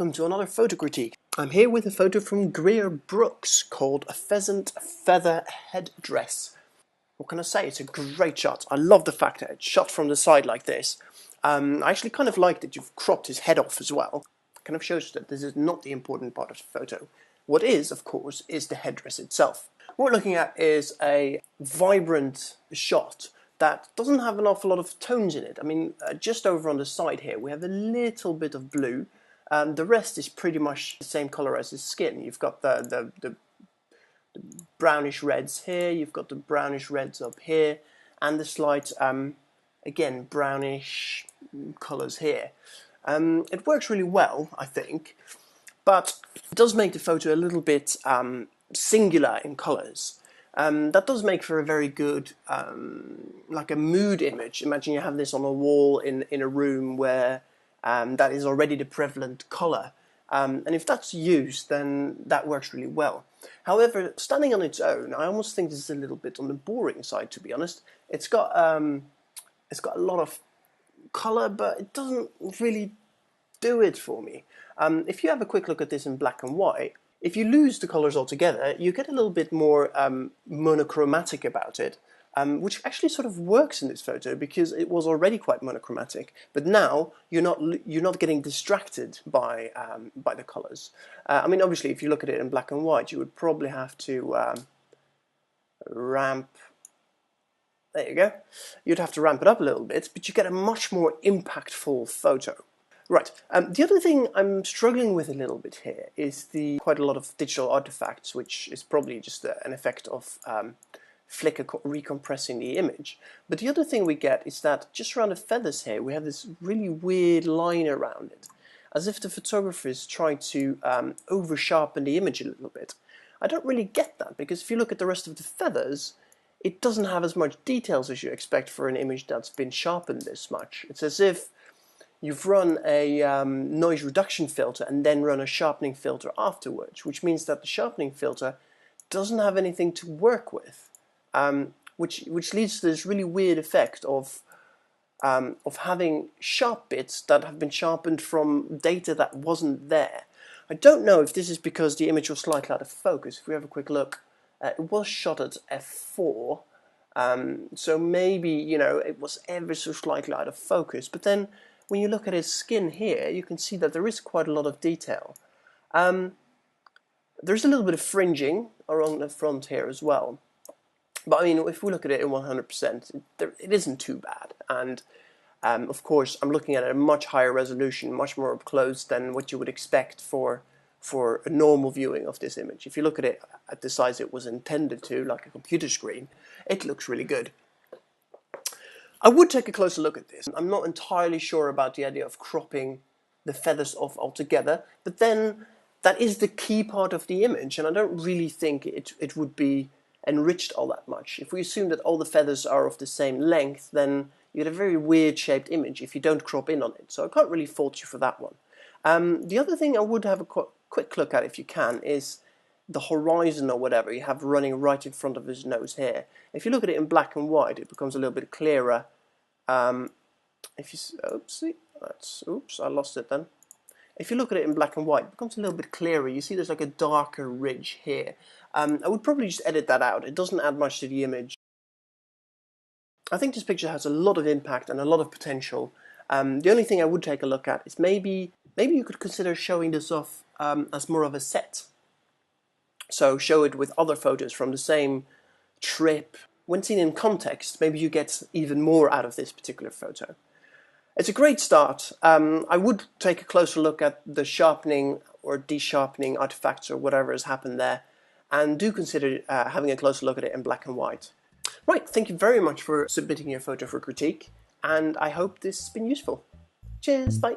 welcome to another photo critique. I'm here with a photo from Greer Brooks called A Pheasant Feather Headdress. What can I say? It's a great shot. I love the fact that it's shot from the side like this. I actually kind of like that you've cropped his head off as well. It kind of shows that this is not the important part of the photo. What is, of course, is the headdress itself. What we're looking at is a vibrant shot that doesn't have an awful lot of tones in it. I mean, just over on the side here, we have a little bit of blue. The rest is pretty much the same color as his skin. You've got the brownish reds here, you've got the brownish reds up here, and the slight, again, brownish colors here. It works really well, I think, but it does make the photo a little bit singular in colors. That does make for a very good, like a mood image. Imagine you have this on a wall in a room where that is already the prevalent color. And if that's used, then that works really well. However, standing on its own, I almost think this is a little bit on the boring side, to be honest. It's got a lot of color, but it doesn't really do it for me. If you have a quick look at this in black and white, if you lose the colors altogether, you get a little bit more monochromatic about it, which actually sort of works in this photo because it was already quite monochromatic. But now you're not getting distracted by the colors. I mean, obviously, if you look at it in black and white, you would probably have to ramp. There you go. You'd have to ramp it up a little bit, but you get a much more impactful photo. Right, the other thing I'm struggling with a little bit here is quite a lot of digital artifacts, which is probably just an effect of Flickr recompressing the image. But the other thing we get is that just around the feathers here, we have this really weird line around it, as if the photographer is trying to over-sharpen the image a little bit. I don't really get that, because if you look at the rest of the feathers, it doesn't have as much details as you expect for an image that's been sharpened this much. It's as if you've run a noise reduction filter and then run a sharpening filter afterwards, which means that the sharpening filter doesn't have anything to work with, which leads to this really weird effect of having sharp bits that have been sharpened from data that wasn't there. I don't know if this is because the image was slightly out of focus. If we have a quick look, it was shot at f4, so maybe, you know, it was ever so slightly out of focus, but then when you look at his skin here, you can see that there is quite a lot of detail. There's a little bit of fringing around the front here as well. But I mean, if we look at it in 100%, it isn't too bad. And of course, I'm looking at a much higher resolution, much more up close than what you would expect for a normal viewing of this image. If you look at it at the size it was intended to, like a computer screen, it looks really good. I would take a closer look at this. I'm not entirely sure about the idea of cropping the feathers off altogether, but then that is the key part of the image, and I don't really think it would be enriched all that much. If we assume that all the feathers are of the same length, then you get a very weird shaped image if you don't crop in on it, so I can't really fault you for that one. The other thing I would have a quick look at, if you can, is the horizon or whatever you have running right in front of his nose here. If you look at it in black and white, it becomes a little bit clearer. If you, oops, I lost it then. If you look at it in black and white, it becomes a little bit clearer. You see there's like a darker ridge here. I would probably just edit that out. It doesn't add much to the image. I think this picture has a lot of impact and a lot of potential. The only thing I would take a look at is maybe you could consider showing this off as more of a set. So show it with other photos from the same trip. When seen in context, maybe you get even more out of this particular photo. It's a great start. I would take a closer look at the sharpening or de-sharpening artifacts or whatever has happened there, and do consider having a closer look at it in black and white. Right, thank you very much for submitting your photo for critique, and I hope this has been useful. Cheers, bye.